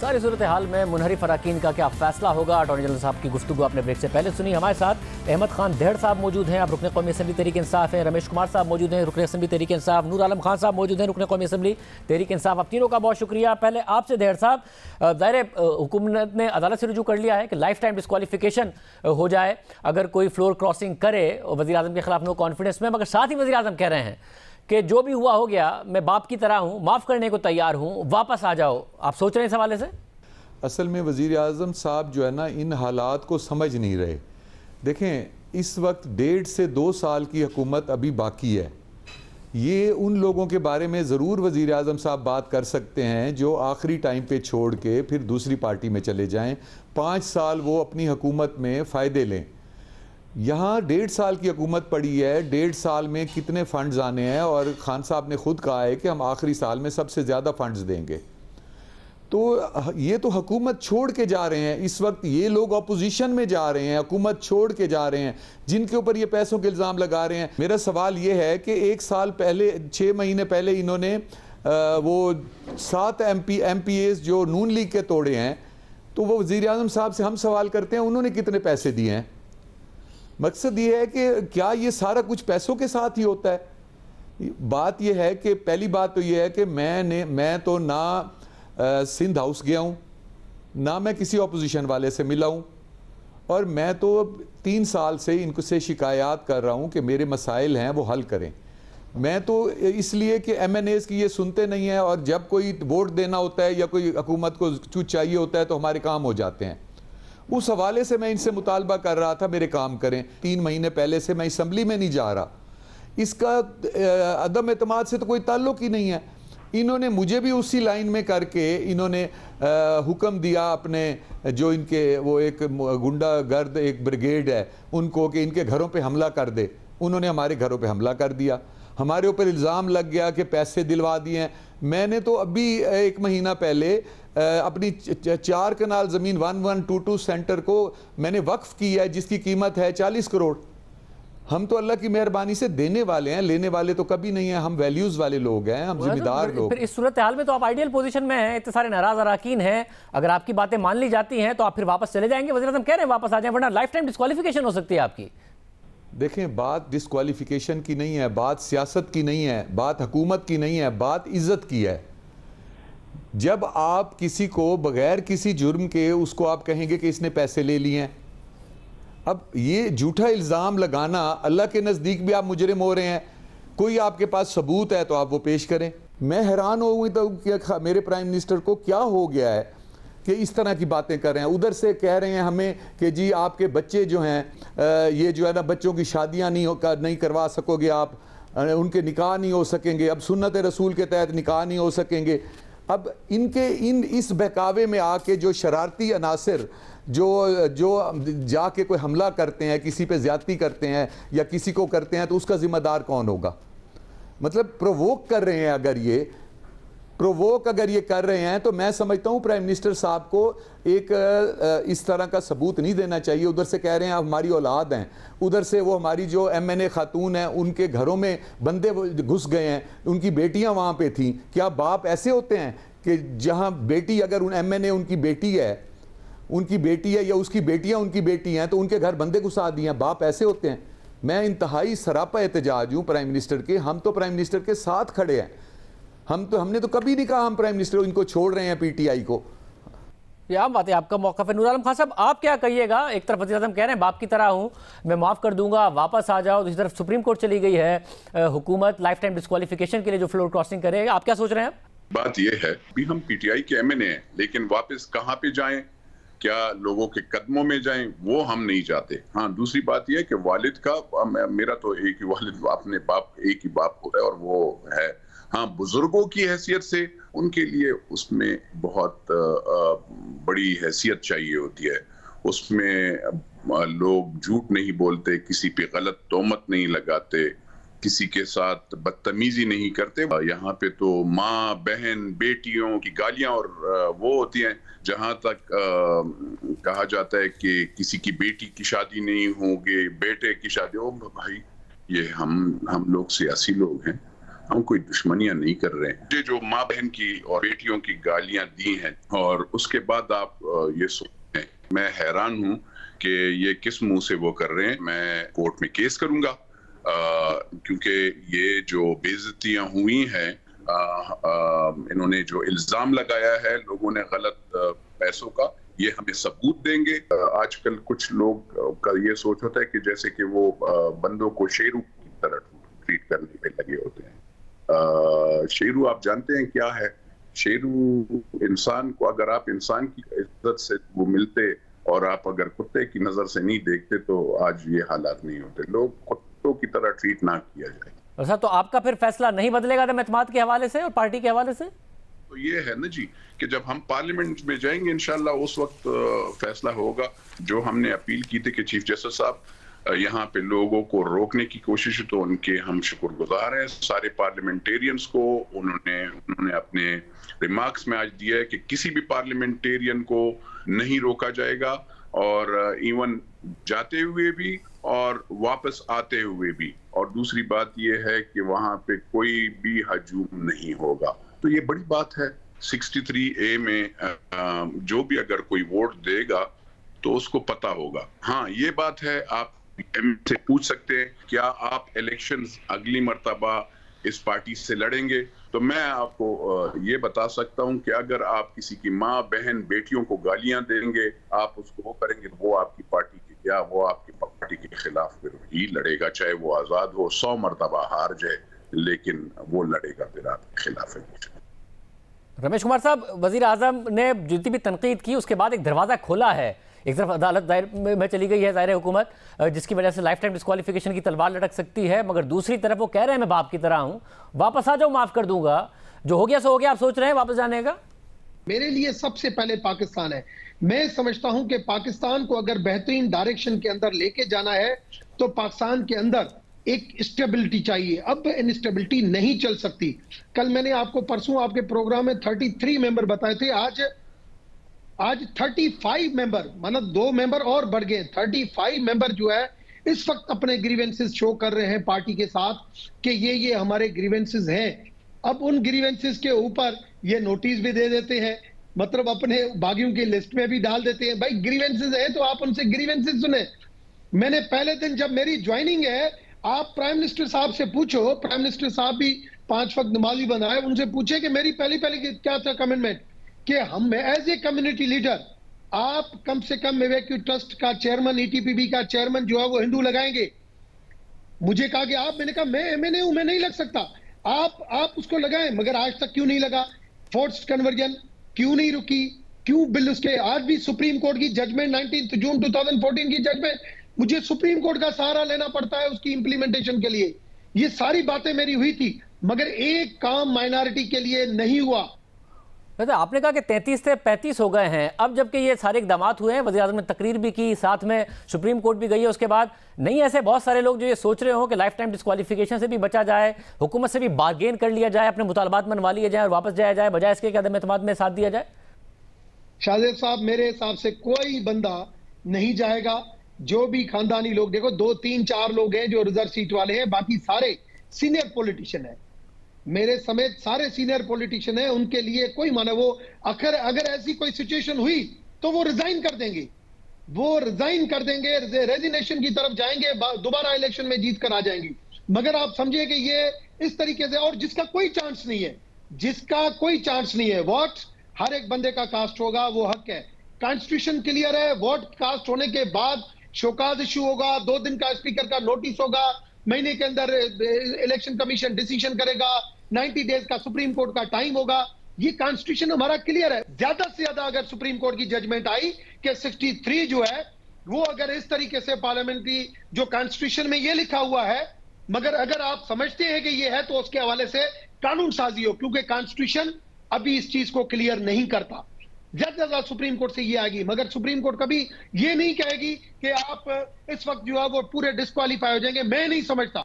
सारी सूरत हाल में मुनहरिफ अराकीन का क्या फैसला होगा? अटॉर्नी जनरल साहब की गुफ्तगू आपने ब्रेक से पहले सुनी। हमारे साथ अहमद खान देहड़ साहब मौजूद हैं, आप रुकने कौमी असम्बली तहरीक इंसाफ हैं। रमेश कुमार साहब मौजूद हैं, रुकने असम्बली तहरीक इंसाफ। नूर आलम खान साहब मौजूद हैं, रुकने कौमी असम्बली तहरीक इंसाफ। आप तीनों का बहुत शुक्रिया। पहले आपसे देहड़ साहब, ज़ाहिर हुकूमत ने अदालत से रुजू कर लिया है कि लाइफ टाइम डिस्क्वालिफिकेशन हो जाए अगर कोई फ्लोर क्रॉसिंग करे वज़ीर आज़म के खिलाफ नो कॉन्फिडेंस में, मगर साथ ही वज़ीर आज़म कह रहे हैं कि जो भी हुआ हो गया, मैं बाप की तरह हूँ, माफ़ करने को तैयार हूँ, वापस आ जाओ। आप सोच रहे हैं इस हवाले से? असल में वज़ीर आज़म साहब जो है ना, इन हालात को समझ नहीं रहे। देखें, इस वक्त 1.5 से 2 साल की हुकूमत अभी बाकी है। ये उन लोगों के बारे में ज़रूर वज़ीर आज़म साहब बात कर सकते हैं जो आखिरी टाइम पे छोड़ के फिर दूसरी पार्टी में चले जाएं। 5 साल वो अपनी हुकूमत में फ़ायदे लें। यहाँ 1.5 साल की हुकूमत पड़ी है, 1.5 साल में कितने फ़ंड्स आने हैं, और खान साहब ने खुद कहा है कि हम आखिरी साल में सबसे ज़्यादा फ़ंड्स देंगे। तो ये तो हुकूमत छोड़ के जा रहे हैं। इस वक्त ये लोग अपोजिशन में जा रहे हैं, हुकूमत छोड़ के जा रहे हैं, जिनके ऊपर ये पैसों के इल्ज़ाम लगा रहे हैं। मेरा सवाल ये है कि 1 साल पहले, 6 महीने पहले इन्होंने वो 7 MPAs जो नून लीग के तोड़े हैं, तो वो वज़ीर आज़म साहब से हम सवाल करते हैं उन्होंने कितने पैसे दिए हैं। मकसद ये है कि क्या ये सारा कुछ पैसों के साथ ही होता है? बात ये है कि पहली बात तो ये है कि मैं तो ना सिंध हाउस गया हूँ, ना मैं किसी अपोजिशन वाले से मिला हूँ, और मैं तो अब 3 साल से इनको से शिकायत कर रहा हूँ कि मेरे मसाइल हैं वो हल करें। मैं तो इसलिए कि MNAs की ये सुनते नहीं हैं, और जब कोई वोट देना होता है या कोई हुकूमत को कुछ चाहिए होता है तो हमारे काम हो जाते हैं। उस हवाले से मैं इनसे मुतालबा कर रहा था मेरे काम करें। 3 महीने पहले से मैं असम्बली में नहीं जा रहा। इसका अदम एतमाद से तो कोई ताल्लुक ही नहीं है। इन्होंने मुझे भी उसी लाइन में करके इन्होंने हुक्म दिया अपने जो इनके वो एक गुंडा गर्द एक ब्रिगेड है उनको कि इनके घरों पे हमला कर दे। उन्होंने हमारे घरों पे हमला कर दिया। हमारे ऊपर इल्ज़ाम लग गया कि पैसे दिलवा दिए हैं। मैंने तो अभी 1 महीना पहले अपनी 4 कनाल ज़मीन 1122 सेंटर को मैंने वक्फ की है, जिसकी कीमत है 40 करोड़। हम तो अल्लाह की मेहरबानी से देने वाले हैं, लेने वाले तो कभी नहीं है। हम वैल्यूज़ वाले लोग हैं, हम जिम्मेदार लोग। फिर इस सूरत हाल में तो आप आइडियल पोजीशन में हैं, इतने सारे नाराज अराकीन हैं, अगर आपकी बातें मान ली जाती हैं तो आप फिर वापस चले जाएंगे? वज़ीर आज़म कह रहे हैं वापस आ जाएं, वरना लाइफ टाइम डिस्क्वालिफिकेशन हो सकती है आपकी। देखें, बात डिस्क्वालिफिकेशन की नहीं है, बात सियासत की नहीं है, बात हुकूमत की नहीं है, बात इज़्ज़त की है। जब आप किसी को बगैर किसी जुर्म के उसको आप कहेंगे कि इसने पैसे ले लिए हैं, अब ये झूठा इल्ज़ाम लगाना, अल्लाह के नज़दीक भी आप मुजरिम हो रहे हैं। कोई आपके पास सबूत है तो आप वो पेश करें। मैं हैरान हो गई तो कि मेरे प्राइम मिनिस्टर को क्या हो गया है कि इस तरह की बातें कर रहे हैं। उधर से कह रहे हैं हमें कि जी आपके बच्चे जो हैं ये जो है ना, बच्चों की शादियां नहीं करवा सकोगे आप, उनके निकाह नहीं हो सकेंगे, अब सुन्नत रसूल के तहत निकाह नहीं हो सकेंगे। अब इस बहकावे में आके जो शरारती अनासिर जो जाके कोई हमला करते हैं, किसी पे ज्यादती करते हैं या किसी को करते हैं, तो उसका जिम्मेदार कौन होगा? मतलब प्रोवोक कर रहे हैं। अगर ये कर रहे हैं तो मैं समझता हूँ प्राइम मिनिस्टर साहब को एक इस तरह का सबूत नहीं देना चाहिए। उधर से कह रहे हैं हमारी औलाद हैं, उधर से वो हमारी जो MNA खातून हैं उनके घरों में बंदे घुस गए हैं, उनकी बेटियां वहाँ पे थीं। क्या बाप ऐसे होते हैं कि जहाँ बेटी, अगर उन MNA उनकी बेटी है या उसकी बेटियाँ उनकी बेटी हैं, तो उनके घर बंदे घुसा दिए हैं? बाप ऐसे होते हैं? मैं इंतहाई सरापा एहतजाज हूँ प्राइम मिनिस्टर के। हम तो प्राइम मिनिस्टर के साथ खड़े हैं। हमने तो कभी नहीं कहा हम प्राइम मिनिस्टर इनको छोड़ रहे हैं PTI को। ये आम बात है, आपका मौक़िफ़ है। नूर आलम खान साहब, आप क्या कहिएगा? एक तरफ वज़ीर आज़म कह रहे हैं बाप की तरह हूँ, मैं माफ़ कर दूंगा, वापस आ जाओ। दूसरी तरफ सुप्रीम कोर्ट चली गई है हुकूमत लाइफ टाइम डिस्क्वालिफिकेशन के लिए जो फ्लोर क्रॉसिंग करे। आप क्या सोच रहे हैं? बात यह है भी हम PTI के MNA हैं, लेकिन वापस कहाँ पे जाएं, क्या लोगों के कदमों में जाएं, वो हम नहीं चाहते। हाँ, दूसरी बात यह है कि वालिद का, मेरा तो एक ही वालिद, अपने बाप एक ही बाप होता है और वो है। हाँ, बुजुर्गों की हैसियत से उनके लिए उसमें बहुत बड़ी हैसियत चाहिए होती है। उसमें लोग झूठ नहीं बोलते, किसी पे गलत तोहमत नहीं लगाते, किसी के साथ बदतमीजी नहीं करते। यहाँ पे तो माँ बहन बेटियों की गालियां और वो होती हैं। जहाँ तक कहा जाता है कि किसी की बेटी की शादी नहीं होगी, बेटे की शादी हो। भाई, ये हम लोग सियासी लोग हैं, हम कोई दुश्मनियां नहीं कर रहे हैं। जो माँ बहन की और बेटियों की गालियां दी हैं और उसके बाद आप ये सोचते हैं, मैं हैरान हूं कि ये किस मुंह से वो कर रहे हैं। मैं कोर्ट में केस करूंगा क्योंकि ये जो बेइज्जतियां हुई हैं, इन्होंने जो इल्जाम लगाया है लोगों ने गलत पैसों का, ये हमें सबूत देंगे। आजकल कुछ लोग का ये सोच होता है कि जैसे कि वो बंदों को शेरू की तरह ट्रीट करने पे लगे होते हैं। शेरू आप जानते हैं क्या है? शेरू इंसान को, अगर आप इंसान की इज्जत से वो मिलते और आप अगर कुत्ते की नजर से नहीं देखते तो आज ये हालात नहीं होते। लोग कुत्तों की तरह ट्रीट ना किया जाए। सर, तो आपका फिर फैसला नहीं बदलेगा एतमाद के हवाले से और पार्टी के हवाले से? तो ये है ना जी कि जब हम पार्लियामेंट में जाएंगे इंशाल्लाह उस वक्त फैसला होगा। जो हमने अपील की थी कि चीफ जस्टिस साहब यहाँ पे लोगों को रोकने की कोशिश, तो उनके हम शुक्रगुजार हैं सारे पार्लियामेंटेरियंस को। उन्होंने अपने रिमार्क्स में आज दिया है कि किसी भी पार्लियामेंटेरियन को नहीं रोका जाएगा, और इवन जाते हुए भी और वापस आते हुए भी। और दूसरी बात यह है कि वहां पे कोई भी हजूम नहीं होगा। तो ये बड़ी बात है। 63A में जो भी अगर कोई वोट देगा तो उसको पता होगा। हाँ, ये बात है, आप से पूछ सकते हैं क्या आप इलेक्शंस अगली मर्तबा इस पार्टी से लड़ेंगे? तो मैं आपको ये बता सकता हूं कि अगर आप किसी की माँ बहन बेटियों को गालियां देंगे, आप उसको वो करेंगे, वो आपकी पार्टी के क्या, वो आपकी पार्टी के खिलाफ फिर ही लड़ेगा, चाहे वो आजाद हो, 100 मर्तबा हार जाए, लेकिन वो लड़ेगा फिर आपके खिलाफ। रमेश कुमार साहब, वजीर आजम ने जितनी भी तनकीद की उसके बाद एक दरवाज़ा खोला है। एक तरफ अदालत दायर में चली गई है ज़ाहिर हुकूमत, जिसकी वजह से लाइफ टाइम डिस्क्वालिफिकेशन की तलवार लटक सकती है, मगर दूसरी तरफ वो कह रहे हैं मैं बाप की तरह हूँ, वापस आ जाओ, माफ़ कर दूंगा, जो हो गया सो हो गया। आप सोच रहे हैं वापस जाने का? मेरे लिए सबसे पहले पाकिस्तान है। मैं समझता हूं कि पाकिस्तान को अगर बेहतरीन डायरेक्शन के अंदर लेके जाना है तो पाकिस्तान के अंदर एक स्टेबिलिटी चाहिए। अब इनस्टेबिलिटी नहीं चल सकती। कल मैंने आपको परसों आपके प्रोग्राम में 33 मेंबर बताए थे, आज 35 मेंबर, मतलब 2 मेंबर और बढ़ गए। 35 मेंबर जो है इस वक्त अपने ग्रीवेंसेस शो कर रहे हैं पार्टी के साथ कि ये हमारे ग्रीवेंसेस हैं। अब उन ग्रीवेंसेस के ऊपर ये नोटिस भी दे देते हैं, मतलब अपने बागियों की लिस्ट में भी डाल देते हैं। भाई ग्रीवेंसेस है तो आप उनसे ग्रीवेंसेस सुने। मैंने पहले दिन जब मेरी ज्वाइनिंग है, आप प्राइम मिनिस्टर साहब से पूछो, प्राइम मिनिस्टर साहब भी 5 वक्त नमाजी बनाए, उनसे पूछे कि मेरी पहली क्या था कमिटमेंट कि हम एज ए कम्युनिटी लीडर आप कम से कम एवेक्यू ट्रस्ट का चेयरमैन, ETPB का चेयरमैन जो है वो हिंदू लगाएंगे। मुझे कहा कि आप, मैंने कहा मैं MNA हूं, मैं नहीं लग सकता, आप उसको लगाएं। मगर आज तक क्यों नहीं लगा? फोर्स्ड कन्वर्जन क्यों नहीं रुकी? क्यों बिल उसके? आज भी सुप्रीम कोर्ट की जजमेंट 19 जून 2014 की जजमेंट, मुझे सुप्रीम कोर्ट का सहारा लेना पड़ता है उसकी इंप्लीमेंटेशन के लिए। ये सारी बातें मेरी हुई थी, मगर एक काम माइनॉरिटी के लिए नहीं हुआ। आपने कहा कि 33 से 35 हो गए हैं। अब जबकि ये सारे इकदाम हुए हैं, वज़ीर आज़म ने तकरीर भी की, साथ में सुप्रीम कोर्ट भी गई है, उसके बाद नहीं ऐसे बहुत सारे लोग जो ये सोच रहे हो कि लाइफ टाइम डिस्क्वालिफिकेशन से भी बचा जाए, हुकूमत से भी बार्गेन कर लिया जाए, अपने मुतालबात मनवा लिए जाए और वापस जाया जाए, बजाय इसके कि अदम एतमाद में साथ दिया जाए? शाहजेब साहब, मेरे हिसाब से कोई बंदा नहीं जाएगा। जो भी खानदानी लोग, देखो 2, 3, 4 लोग हैं जो रिजर्व सीट वाले हैं, बाकी सारे सीनियर पॉलिटिशियन है, मेरे समेत सारे सीनियर पॉलिटिशियन हैं। उनके लिए कोई माने, वो अगर ऐसी कोई सिचुएशन हुई तो वो रिजाइन कर देंगे, रेजिग्नेशन की तरफ जाएंगे, दोबारा इलेक्शन में जीत कर आ जाएंगे। मगर आप समझिए कि ये इस तरीके से, और जिसका कोई चांस नहीं है, वोट हर एक बंदे का कास्ट होगा, वो हक है, कॉन्स्टिट्यूशन क्लियर है। वोट कास्ट होने के बाद शोकाज इशू होगा, 2 दिन का स्पीकर का नोटिस होगा, महीने के अंदर इलेक्शन कमीशन डिसीजन करेगा, 90 डेज का सुप्रीम कोर्ट का टाइम होगा। ये कॉन्स्टिट्यूशन हमारा क्लियर है। ज्यादा से ज्यादा अगर सुप्रीम कोर्ट की जजमेंट आई कि 63 जो है वो अगर इस तरीके से पार्लियामेंट्री जो कॉन्स्टिट्यूशन में ये लिखा हुआ है, मगर अगर आप समझते हैं कि ये है तो उसके हवाले से कानून साजी हो, क्योंकि कॉन्स्टिट्यूशन अभी इस चीज को क्लियर नहीं करता। ज्यादा सुप्रीम कोर्ट से ये आएगी, मगर सुप्रीम कोर्ट कभी ये नहीं कहेगी कि आप इस वक्त जो है वो पूरे डिस्क्वालीफाई हो जाएंगे। मैं नहीं समझता